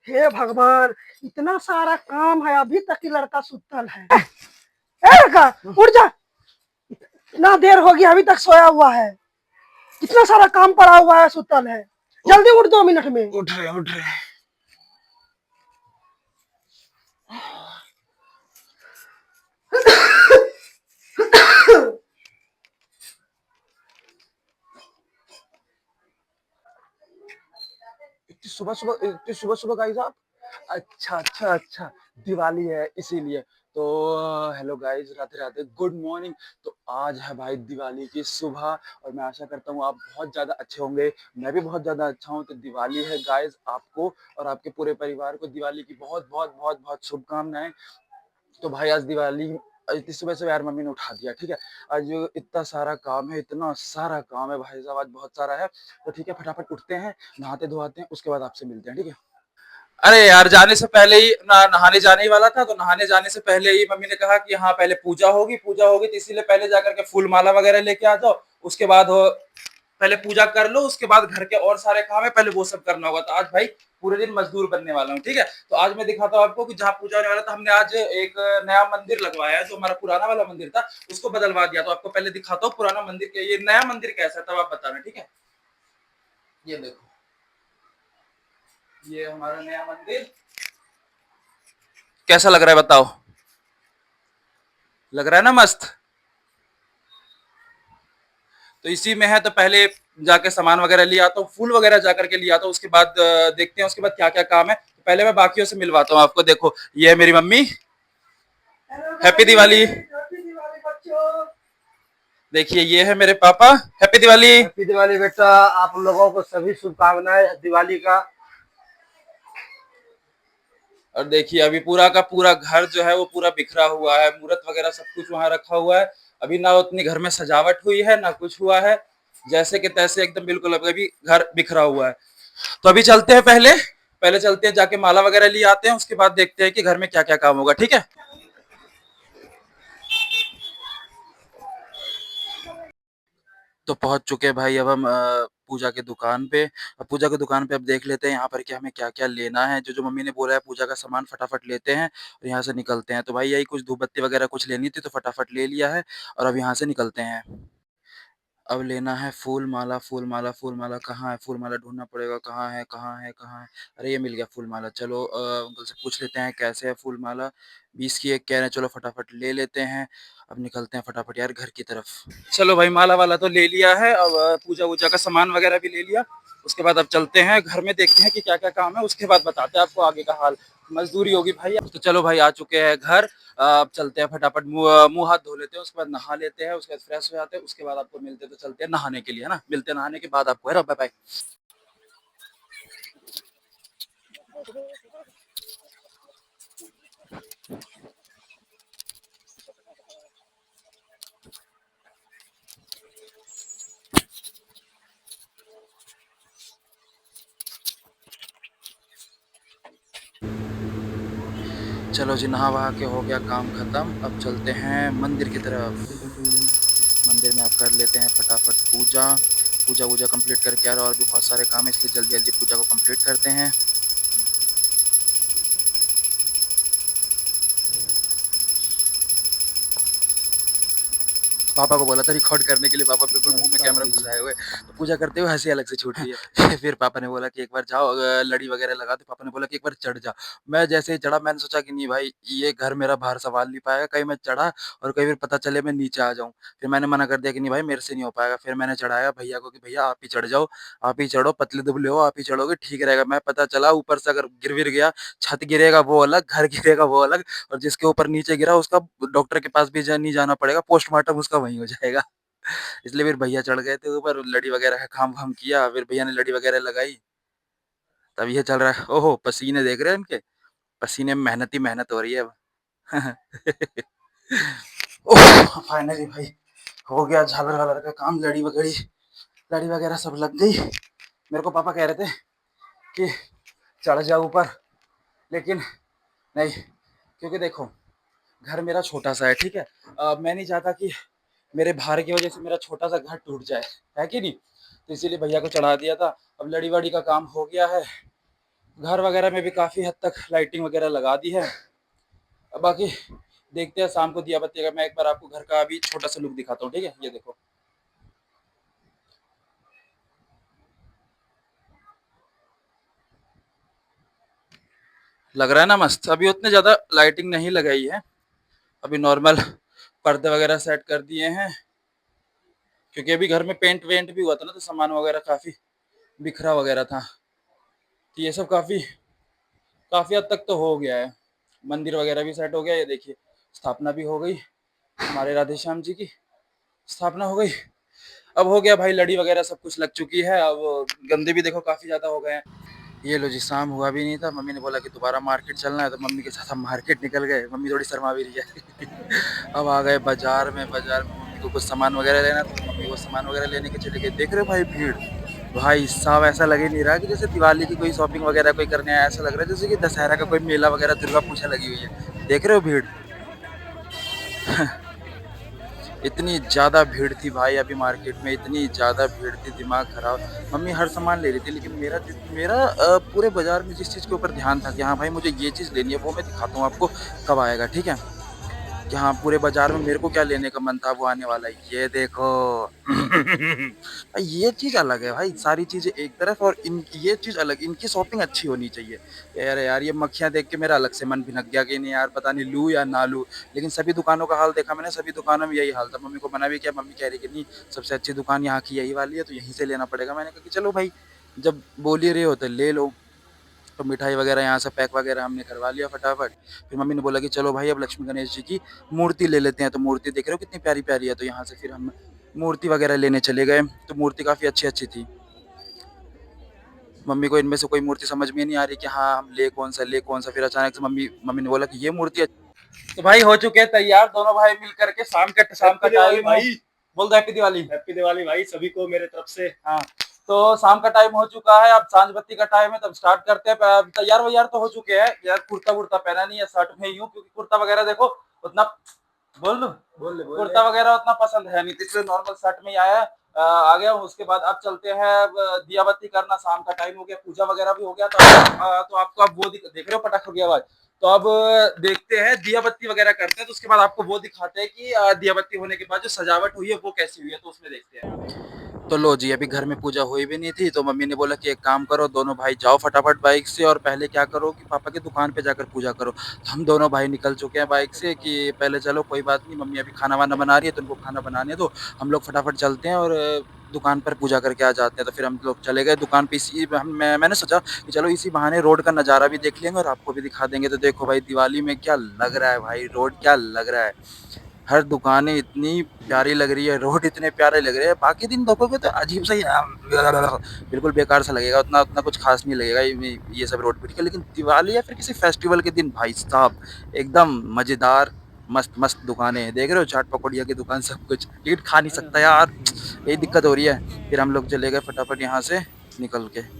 हे भगवान, इतना सारा काम है, अभी तक ये लड़का सुतल है। ए लड़का, उठ जा। इतना देर हो गया, अभी तक सोया हुआ है। इतना सारा काम पड़ा हुआ है, सुतल है। जल्दी उठ, 2 मिनट में। उठ रहे। इतनी सुबह सुबह गाइस आप। अच्छा, दिवाली है इसीलिए। तो hello guys, Radhe Radhe, good morning. तो आज है भाई दिवाली की सुबह, और मैं आशा करता हूँ आप बहुत ज़्यादा अच्छे होंगे। मैं भी बहुत ज़्यादा अच्छा हूँ। तो दिवाली है गाइस, आपको और आपके पूरे परिवार को दिवाली की बहुत बहुत बहुत बहुत शुभकामनाएं। तो भाई आज दिवाली, इतनी सुबह से यार मम्मी ने उठा दिया, ठीक है। आज इतना सारा काम है, इतना सारा काम है भाई साहब, आज बहुत सारा है। तो ठीक है, फटाफट उठते हैं, नहाते धोआते हैं, उसके बाद आपसे मिलते हैं, ठीक है। अरे यार, जाने से पहले ही नहाने जाने ही वाला था, तो नहाने जाने से पहले ही मम्मी ने कहा कि हाँ पहले पूजा होगी तो इसीलिए पहले जाकर के फूल माला वगैरह लेके आ जाओ। उसके बाद हो, पहले पूजा कर लो, उसके बाद घर के और सारे काम है, पहले वो सब करना होगा। तो आज भाई पूरे दिन मजदूर बनने वाला हूँ, ठीक है। तो आज मैं दिखाता हूँ आपको कि जहाँ पूजा होने वाला था, हमने आज एक नया मंदिर लगवाया है। जो हमारा पुराना वाला मंदिर था उसको बदलवा दिया। तो आपको पहले दिखाता हूँ पुराना मंदिर के, ये नया मंदिर कैसा है, तब आप बताना, ठीक है। ये देखो, ये हमारा नया मंदिर कैसा लग रहा है बताओ। लग रहा है ना मस्त। तो इसी में है, तो पहले जाके सामान वगैरह लिया आता हूँ, फूल वगैरह जाकर के लिया आता हूँ। उसके बाद देखते हैं उसके बाद क्या क्या काम है। तो पहले मैं बाकियों से मिलवाता हूँ आपको। देखो, ये है मेरी mummy. Hello happy guys, Diwali. Happy Diwali बच्चों। देखिए, ये है मेरे पापा। हैप्पी दिवाली। हैप्पी दिवाली बेटा, आप लोगों को सभी शुभकामनाएं दिवाली का। और देखिए, अभी पूरा का पूरा घर जो है वो पूरा बिखरा हुआ है, मूर्त वगैरह सब कुछ वहां रखा हुआ है। अभी ना उतनी घर में सजावट हुई है ना कुछ हुआ है, जैसे कि तैसे एकदम बिल्कुल अभी घर बिखरा हुआ है। तो अभी चलते हैं, पहले पहले चलते हैं, जाके माला वगैरह ले आते हैं, उसके बाद देखते हैं कि घर में क्या क्या काम होगा, ठीक है। तो पहुंच चुके हैं भाई, अब हम पूजा की दुकान पे। अब पूजा की दुकान पे अब देख लेते हैं यहाँ पर कि हमें क्या क्या लेना है। जो जो मम्मी ने बोला है पूजा का सामान फटाफट लेते हैं और यहाँ से निकलते हैं। तो भाई यही कुछ धूप बत्ती वगैरह कुछ लेनी थी, तो फटाफट ले लिया है और अब यहाँ से निकलते हैं। अब लेना है फूल माला। फूल माला कहाँ है? फूल माला ढूंढना पड़ेगा, कहाँ है कहाँ है कहाँ है। अरे ये मिल गया फूल माला। चलो अंकल से पूछ लेते हैं कैसे है फूल माला। 20 की एक कह रहे हैं, चलो फटाफट ले लेते हैं। अब निकलते हैं फटाफट यार घर की तरफ। चलो भाई, माला वाला तो ले लिया है। अब पूजा वूजा का सामान वगैरह भी ले लिया। उसके बाद अब चलते हैं घर में, देखते हैं कि क्या क्या काम है, उसके बाद बताते हैं आपको आगे का हाल। मजदूरी होगी भाई। तो चलो भाई, आ चुके हैं घर। अब चलते हैं फटाफट, मुंह हाथ धो लेते हैं, उसके बाद नहा लेते हैं, उसके बाद फ्रेश हो जाते हैं, उसके बाद आपको मिलते हैं। तो चलते हैं नहाने के लिए, है ना, मिलते हैं नहाने के बाद आपको, है ना, बाय बाय। चलो जी, नहा वहा के हो गया काम खत्म। अब चलते हैं मंदिर की तरफ। मंदिर में आप कर लेते हैं फटाफट पूजा। पूजा वूजा कंप्लीट करके यार, और भी बहुत सारे काम है, इसलिए जल्दी जल्दी पूजा को कंप्लीट करते हैं। पापा को बोला था रिकॉर्ड करने के लिए, पापा बिल्कुल मुंह में कैमरा घुसाए हुए। तो पूजा करते हुए हंसी अलग से छूट रही है। फिर पापा ने बोला कि एक बार जाओ, लड़ी वगैरह लगा दो। पापा ने बोला कि एक बार चढ़ जा। मैं जैसे ही चढ़ा, मैंने सोचा कि नहीं भाई, ये घर मेरा भार संभाल नहीं पाएगा, कहीं मैं चढ़ा और कहीं फिर पता चले मैं नीचे आ जाऊं। फिर मैंने मना कर दिया कि नहीं भाई, मेरे से नहीं हो पाएगा। फिर मैंने चढ़ाया भैया को कि भैया आप ही चढ़ जाओ, आप ही चढ़ो, पतले दुबले हो, आप ही चढ़ोगे ठीक रहेगा। मैं पता चला ऊपर से अगर गिर विर गया, छत गिरेगा वो अलग, घर गिरेगा वो अलग, और जिसके ऊपर नीचे गिरा उसका डॉक्टर के पास भी नहीं जाना पड़ेगा, पोस्टमार्टम उसका वहीं हो जाएगा। इसलिए फिर भैया चढ़ गए थे ऊपर, लड़ी वगैरह का काम वाम किया, फिर भैया ने लड़ी वगैरह लगाई। तब ये चल रहा है। ओहो, पसीने देख रहे हैं इनके, पसीने में मेहनत ही मेहनत हो रही है अब। ओह फाइनली भाई हो गया झालर वालर का काम। लड़ी वगैरह सब लग गई। मेरे को पापा कह रहे थे कि चढ़ जाओ ऊपर, लेकिन नहीं, क्योंकि देखो घर मेरा छोटा सा है, ठीक है। मैं नहीं चाहता कि मेरे भार की वजह से मेरा छोटा सा घर टूट जाए, है कि नहीं। तो इसीलिए भैया को चढ़ा दिया था। अब लड़ी वड़ी का काम हो गया है, घर वगैरह में भी काफ़ी हद तक लाइटिंग वगैरह लगा दी है। अब बाकी देखते हैं शाम को दिया बत्ती का। मैं एक बार आपको घर का अभी छोटा सा लुक दिखाता हूँ, ठीक है? ये देखो, लग रहा है ना मस्त। अभी उतने ज़्यादा लाइटिंग नहीं लगाई है, अभी नॉर्मल पर्दे वगैरह सेट कर दिए हैं, क्योंकि अभी घर में पेंट वेंट भी हुआ था ना, तो सामान वगैरह काफ़ी बिखरा वगैरह था। तो ये सब काफ़ी काफ़ी हद तक तो हो गया है। मंदिर वगैरह भी सेट हो गया, ये देखिए स्थापना भी हो गई, हमारे राधे श्याम जी की स्थापना हो गई। अब हो गया भाई, लड़ी वगैरह सब कुछ लग चुकी है। अब गंदे भी देखो काफ़ी ज़्यादा हो गए हैं। ये लो जी, शाम हुआ भी नहीं था, मम्मी ने बोला कि दोबारा मार्केट चलना है, तो मम्मी के साथ हम मार्केट निकल गए। मम्मी थोड़ी शर्मा भी रही है। अब आ गए बाजार में मम्मी को कुछ सामान वगैरह लेना, तो मम्मी वो सामान वगैरह लेने के चले गए। देख रहे हो भाई भीड़, भाई साहब ऐसा लग ही नहीं रहा कि जैसे दिवाली की कोई शॉपिंग वगैरह कोई करने आया, ऐसा लग रहा है जैसे कि दशहरा का कोई मेला वगैरह, दुर्गा पूजा लगी हुई है। देख रहे हो भीड़। इतनी ज़्यादा भीड़ थी भाई अभी मार्केट में, इतनी ज़्यादा भीड़ थी, दिमाग खराब। मम्मी हर सामान ले रही थी, लेकिन मेरा पूरे बाजार में जिस चीज़ के ऊपर ध्यान था कि हाँ भाई मुझे ये चीज़ लेनी है, वो मैं दिखाता हूँ आपको कब आएगा, ठीक है? कि हाँ पूरे बाजार में मेरे को क्या लेने का मन था वो आने वाला है। ये देखो। भाई ये चीज़ अलग है भाई, सारी चीज़ें एक तरफ और इन ये चीज़ अलग, इनकी शॉपिंग अच्छी होनी चाहिए। यार यार ये मक्खियाँ देख के मेरा अलग से मन भिनक गया कि नहीं यार, पता नहीं लूँ या ना लूँ। लेकिन सभी दुकानों का हाल देखा मैंने, सभी दुकानों में यही हाल था। मम्मी को मना भी किया, मम्मी कह रही कि नहीं सबसे अच्छी दुकान यहाँ की यही वाली है, तो यहीं से लेना पड़ेगा। मैंने कहा कि चलो भाई, जब बोल ही रहे हो तो ले लो। तो मिठाई वगैरह यहाँ से पैक वगैरह हमने करवा लिया फटाफट। फिर मम्मी ने बोला कि चलो भाई अब लक्ष्मी गणेश जी की मूर्ति ले लेते हैं। तो मूर्ति देख रहे हो कितनी प्यारी प्यारी है, तो यहाँ से फिर हम मूर्ति वगैरह लेने चले गए। तो मूर्ति काफ़ी अच्छी अच्छी थी। मम्मी को इनमें से कोई मूर्ति समझ में नहीं आ रही कि हाँ हम ले कौन सा। फिर अचानक से मम्मी मम्मी ने बोला कि ये मूर्ति तो भाई हो चुके हैं तैयार दोनों भाई मिल करके। शाम का टाइम भाई, बोल दो हैप्पी दिवाली। हैप्पी दिवाली भाई सभी को मेरे तरफ से। हाँ, तो शाम का टाइम हो चुका है, अब सांझ बत्ती का टाइम है, तब स्टार्ट करते हैं। तैयार वैयार तो हो चुके हैं यार, कुर्ता वुर्ता पहना नहीं है, शर्ट में ही हूँ, क्योंकि कुर्ता वगैरह देखो उतना बोल दो कुर्ता वगैरह उतना पसंद है नहीं, इसलिए नॉर्मल शर्ट में ही आया है। आ गया हूँ। उसके बाद अब चलते हैं, अब दिया बत्ती करना, शाम का टाइम हो गया, पूजा वगैरह भी हो गया। तो आपको अब वो देख रहे हो पटाखों की आवाज। तो अब देखते हैं दिया बत्ती वगैरह करते हैं, तो उसके बाद आपको वो दिखाते हैं कि दिया बत्ती होने के बाद जो सजावट हुई है वो कैसी हुई है, तो उसमें देखते हैं। तो लो जी, अभी घर में पूजा हुई भी नहीं थी, तो मम्मी ने बोला कि एक काम करो, दोनों भाई जाओ फटाफट बाइक से, और पहले क्या करो कि पापा की दुकान पे जाकर पूजा करो। तो हम दोनों भाई निकल चुके हैं बाइक से कि पहले चलो कोई बात नहीं, मम्मी अभी खाना वाना बना रही है तो उनको खाना बनाने दो, हम लोग फटाफट चलते हैं और दुकान पर पूजा करके आ जाते हैं। तो फिर हम लोग चले गए दुकान पे। मैंने सोचा कि चलो इसी बहाने रोड का नज़ारा भी देख लेंगे और आपको भी दिखा देंगे। तो देखो भाई दिवाली में क्या लग रहा है भाई, रोड क्या लग रहा है। हर दुकानें इतनी प्यारी लग रही है, रोड इतने प्यारे लग रहे हैं। बाकी दिन देखोगे तो अजीब सा ही बिल्कुल बेकार सा लगेगा, उतना उतना कुछ खास नहीं लगेगा ये सब रोड पे, ठीक है। लेकिन दिवाली या फिर किसी फेस्टिवल के दिन भाई साहब एकदम मज़ेदार, मस्त मस्त दुकानें हैं। देख रहे हो चाट पकौड़िया की दुकान, सब कुछ। टिकट खा नहीं सकता यार, यही दिक्कत हो रही है। फिर हम लोग चले गए फटाफट यहाँ से निकल के।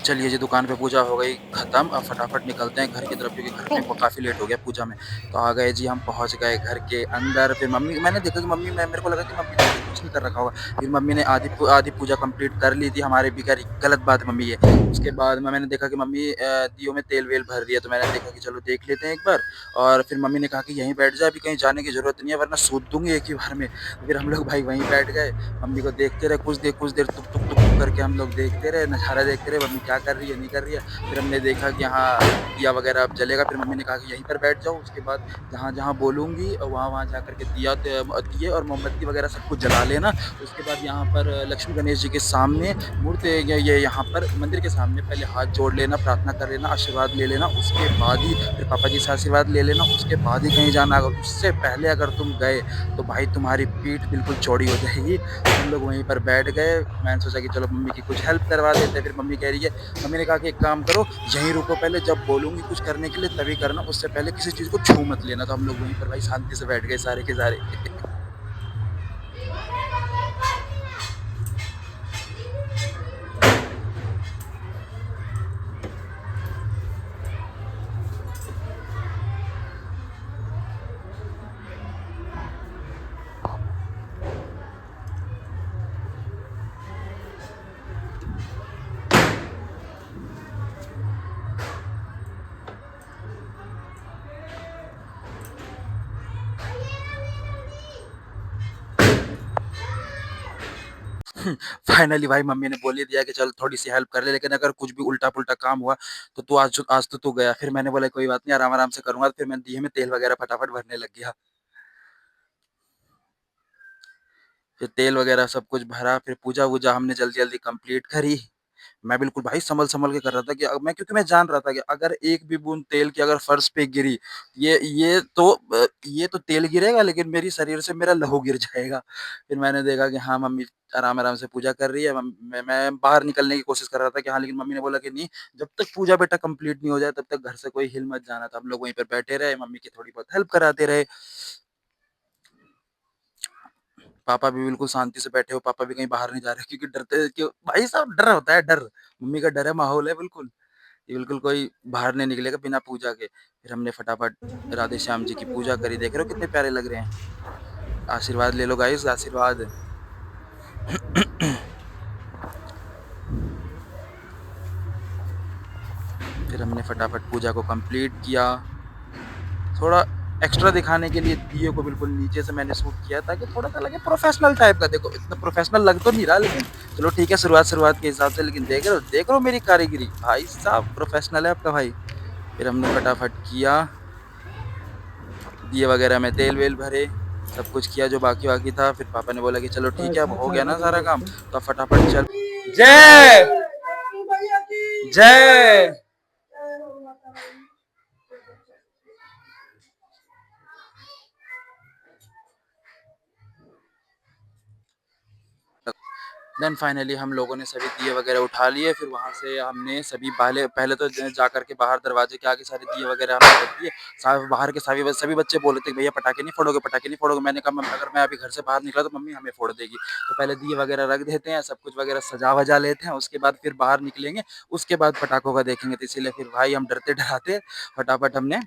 चलिए जी, दुकान पे पूजा हो गई खत्म, अब फटाफट निकलते हैं घर की तरफ, क्योंकि घर में काफ़ी लेट हो गया पूजा में। तो आ गए जी, हम पहुंच गए घर के अंदर। फिर मैंने देखा कि मम्मी, मैं मेरे को लगा कि मम्मी ने कुछ नहीं कर रखा होगा। फिर मम्मी ने आधी पूजा कंप्लीट कर ली थी हमारे भी घर, गलत बात है मम्मी ये। उसके बाद मैंने देखा कि मम्मी दियो में तेल वेल भर रही है, तो मैंने देखा कि चलो देख लेते हैं एक बार। और फिर मम्मी ने कहा कि यहीं बैठ जा, अभी कहीं जाने की ज़रूरत नहीं है वरना सूद दूंगी एक ही बार में। फिर हम लोग भाई वहीं बैठ गए, मम्मी को देखते रहे कुछ देर टुक टुक टुक टुक करके हम लोग देखते रहे, नज़ारा देखते रहे, मम्मी क्या कर रही है नहीं कर रही है। फिर हमने देखा कि यहाँ दिया वगैरह अब जलेगा। फिर मम्मी ने कहा कि यहीं पर बैठ जाओ, उसके बाद जहाँ जहाँ बोलूँगी वहाँ वहाँ जा करके दिए और मोमबत्ती वगैरह सब कुछ जला लेना। उसके बाद यहाँ पर लक्ष्मी गणेश जी के सामने मूर्ति, ये यहाँ पर मंदिर के सामने पहले हाथ जोड़ लेना, प्रार्थना कर लेना, आशीर्वाद ले लेना। उसके बाद ही फिर पापा जी से आशीर्वाद ले लेना, उसके बाद ही कहीं जाना। अगर उससे पहले अगर तुम गए तो भाई तुम्हारी पीठ बिल्कुल चौड़ी हो जाएगी। हम लोग वहीं पर बैठ गए। मैंने सोचा कि चलो मम्मी की कुछ हेल्प करवा देते हैं। फिर मम्मी कह रही है, मम्मी ने कहा कि एक काम करो, यहीं रुको पहले, जब बोलूँगी कुछ करने के लिए तभी करना, उससे पहले किसी चीज़ को छू मत लेना। तो हम लोग वहीं पर भाई शांति से बैठ गए सारे के सारे। फाइनली भाई मम्मी ने बोल ही दिया कि चल थोड़ी सी हेल्प कर ले, लेकिन अगर कुछ भी उल्टा पुल्टा काम हुआ तो तू आज तो तू गया। फिर मैंने बोला कोई बात नहीं, आराम आराम से करूंगा। फिर मैं दिए में तेल वगैरह फटाफट भरने लग गया। फिर तेल वगैरह सब कुछ भरा, फिर पूजा वूजा हमने जल्दी जल्दी कंप्लीट करी। मैं बिल्कुल भाई संभल संभल के कर रहा था कि मैं, क्योंकि मैं जान रहा था कि अगर एक भी बूंद तेल की अगर फर्श पे गिरी, ये तो तेल गिरेगा, लेकिन मेरी शरीर से मेरा लहू गिर जाएगा। फिर मैंने देखा कि हाँ मम्मी आराम आराम से पूजा कर रही है। मैं बाहर निकलने की कोशिश कर रहा था कि हाँ, लेकिन मम्मी ने बोला कि नहीं, जब तक पूजा बेटा कंप्लीट नहीं हो जाए तब तक घर से कोई हिल मत जाना। था हम लोग वहीं पर बैठे रहे, मम्मी की थोड़ी बहुत हेल्प कराते रहे। पापा भी बिल्कुल शांति से बैठे हो, पापा भी कहीं बाहर नहीं जा रहे क्योंकि डरते, क्यों भाई साहब, डर होता है, डर मम्मी का डर है, माहौल है बिल्कुल, ये बिल्कुल कोई बाहर नहीं निकलेगा बिना पूजा के। फिर हमने फटाफट राधे श्याम जी की पूजा करी। देख रहे हो कितने प्यारे लग रहे हैं। आशीर्वाद ले लो गाइस, आशीर्वाद। फिर हमने फटाफट पूजा को कंप्लीट किया। थोड़ा एक्स्ट्रा दिखाने के लिए दिए को बिल्कुल नीचे से मैंने शूट किया ताकि थोड़ा सा लगे प्रोफेशनल टाइप का। देखो इतना प्रोफेशनल लग तो नहीं रहा, लेकिन चलो ठीक है, शुरुआत के हिसाब से। लेकिन देख रहे हो मेरी कारीगरी, भाई साहब प्रोफेशनल है आपका भाई। फिर हमने फटाफट किया, दिए वगैरह में तेल वेल भरे, सब कुछ किया जो बाकी बाकी था। फिर पापा ने बोला कि चलो ठीक है, अब हो गया ना सारा काम, तो अब फटाफट चल। जय भैया की जय। जय हो माता रानी। देन फाइनली हम लोगों ने सभी दिए वगैरह उठा लिए। फिर वहाँ से हमने सभी पहले तो जा करके बाहर दरवाजे के आगे सारे दिए वगैरह हमने रख दिए। बाहर के सभी बच्चे बोले थे भैया पटाखे नहीं फोड़ोगे, पटाखे नहीं फोड़ोगे। मैंने कहा अगर मैं अभी घर से बाहर निकला तो मम्मी हमें फोड़ देगी, तो पहले दिए वगैरह रख देते हैं, सब कुछ वगैरह सजा वजा लेते हैं, उसके बाद फिर बाहर निकलेंगे, उसके बाद पटाखों का देखेंगे। तो इसीलिए फिर भाई हम डरते डराते फटाफट हमने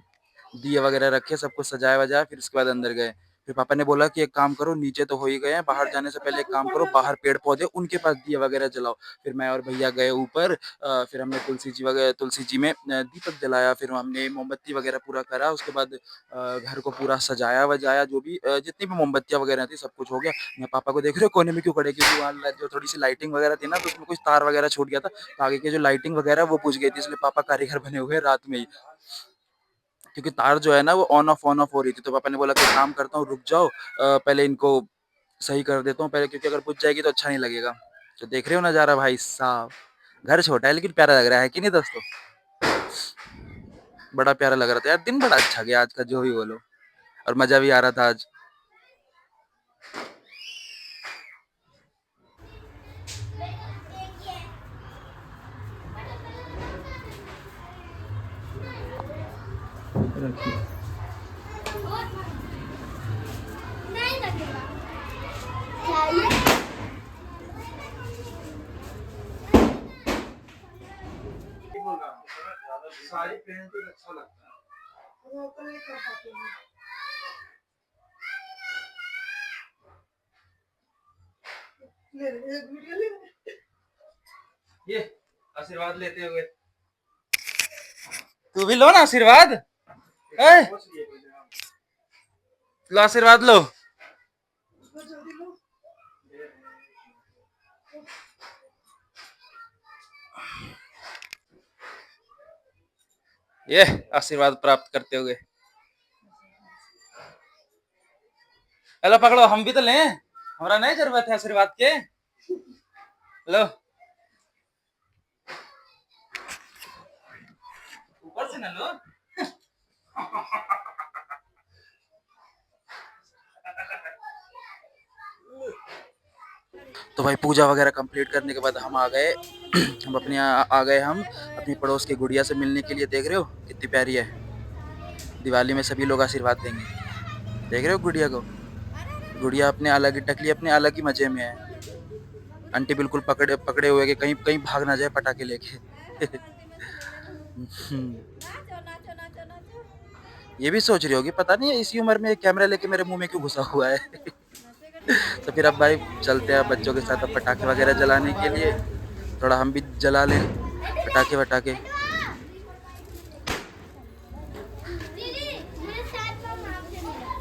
दिए वगैरह रखे, सब कुछ सजाया वजाया, फिर उसके बाद अंदर गए। फिर पापा ने बोला कि एक काम करो, नीचे तो हो ही गए हैं, बाहर जाने से पहले एक काम करो, बाहर पेड़ पौधे उनके पास दिए वगैरह जलाओ। फिर मैं और भैया गए ऊपर। फिर हमने तुलसी जी में दीपक जलाया। फिर हमने मोमबत्ती वगैरह पूरा करा। उसके बाद घर को पूरा सजाया वजाया, जो भी जितनी भी मोमबत्तियां वगैरह थी सब कुछ हो गया। मैं पापा को देख रहे हो कोने में क्यों खड़े, क्योंकि वहाँ जो थोड़ी सी लाइटिंग वगैरह थी ना, तो उसमें कुछ तार वगैरह छूट गया था, तो आगे की जो लाइटिंग वगैरह वो बुझ गई थी, इसलिए पापा कारीगर बने हुए हैं रात में ही, क्योंकि तार जो है ना वो ऑन ऑफ हो रही थी। तो पापा ने बोला कि काम करता हूँ, रुक जाओ, पहले इनको सही कर देता हूँ पहले, क्योंकि अगर बुझ जाएगी तो अच्छा नहीं लगेगा। तो देख रहे हो नजारा भाई साहब, घर छोटा है लेकिन प्यारा लग रहा है कि नहीं दोस्तों। बड़ा प्यारा लग रहा था यार, दिन बड़ा अच्छा गया आज का, जो भी बोलो, और मजा भी आ रहा था आज। नहीं लगेगा क्या ये साड़ी पहनते अच्छा लगता है। वो तो नहीं कर पाते हैं। ले ले, एक वीडियो ले ले। ये आशीर्वाद लेते हुए, तू भी लो ना आशीर्वाद, लो आशीर्वाद लो। लो, जल्दी लो। ये आशीर्वाद प्राप्त करते हुए, हेलो पकड़ो, हम भी तो लें, हमारा नहीं जरूरत है आशीर्वाद के। लो ऊपर से ना लो। तो भाई पूजा वगैरह कंप्लीट करने के बाद हम आ गए हम अपने आ गए हम अपनी पड़ोस की गुड़िया से मिलने के लिए। देख रहे हो कितनी प्यारी है, दिवाली में सभी लोग आशीर्वाद देंगे। देख रहे हो गुड़िया को, गुड़िया अपने अलग ही टकली, अपने अलग ही मजे में है। आंटी बिल्कुल पकड़े पकड़े हुए कि कहीं कहीं भाग ना जाए पटाखे लेके। ये भी सोच रही होगी पता नहीं इसी उम्र में कैमरा लेके मेरे मुंह में क्यों घुसा हुआ है। तो फिर अब भाई चलते हैं बच्चों के साथ अब पटाखे वगैरह जलाने के लिए, थोड़ा हम भी जला लें पटाखे वटाखे। दीदी मेरे साथ का नाम से मिला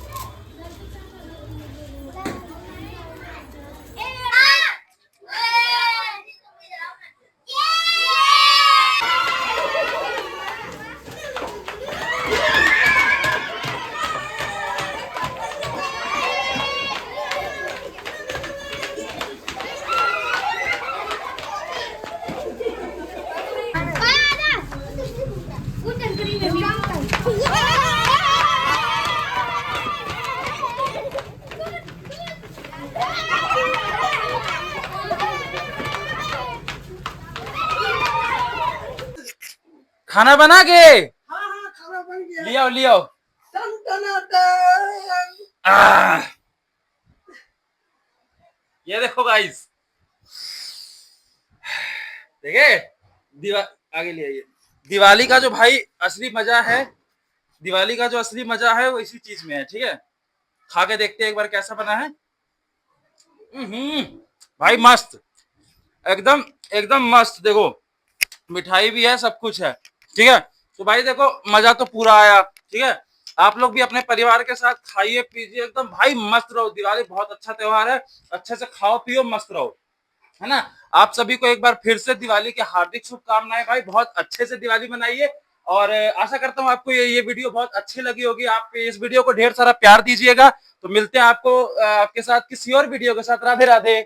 खाना बना के हाँ हाँ खाना बन गया। लियाओ लियाओ। टन टन टन। आह! ये देखो गाइस, देखे आगे ले आइए। दिवाली का जो भाई असली मजा है, दिवाली का जो असली मजा है वो इसी चीज में है, ठीक है। खा के देखते हैं एक बार कैसा बना है। भाई मस्त, एकदम एकदम मस्त। देखो मिठाई भी है, सब कुछ है, ठीक है। तो भाई देखो मजा तो पूरा आया, ठीक है। आप लोग भी अपने परिवार के साथ खाइए पीजिए, एकदम भाई मस्त रहो। दिवाली बहुत अच्छा त्योहार है, अच्छे से खाओ पियो मस्त रहो, है ना। आप सभी को एक बार फिर से दिवाली की हार्दिक शुभकामनाएं भाई। बहुत अच्छे से दिवाली मनाइए और आशा करता हूँ आपको ये वीडियो बहुत अच्छी लगी होगी। आप इस वीडियो को ढेर सारा प्यार दीजिएगा। तो मिलते हैं आपको आपके साथ किसी और वीडियो के साथ। राधे राधे।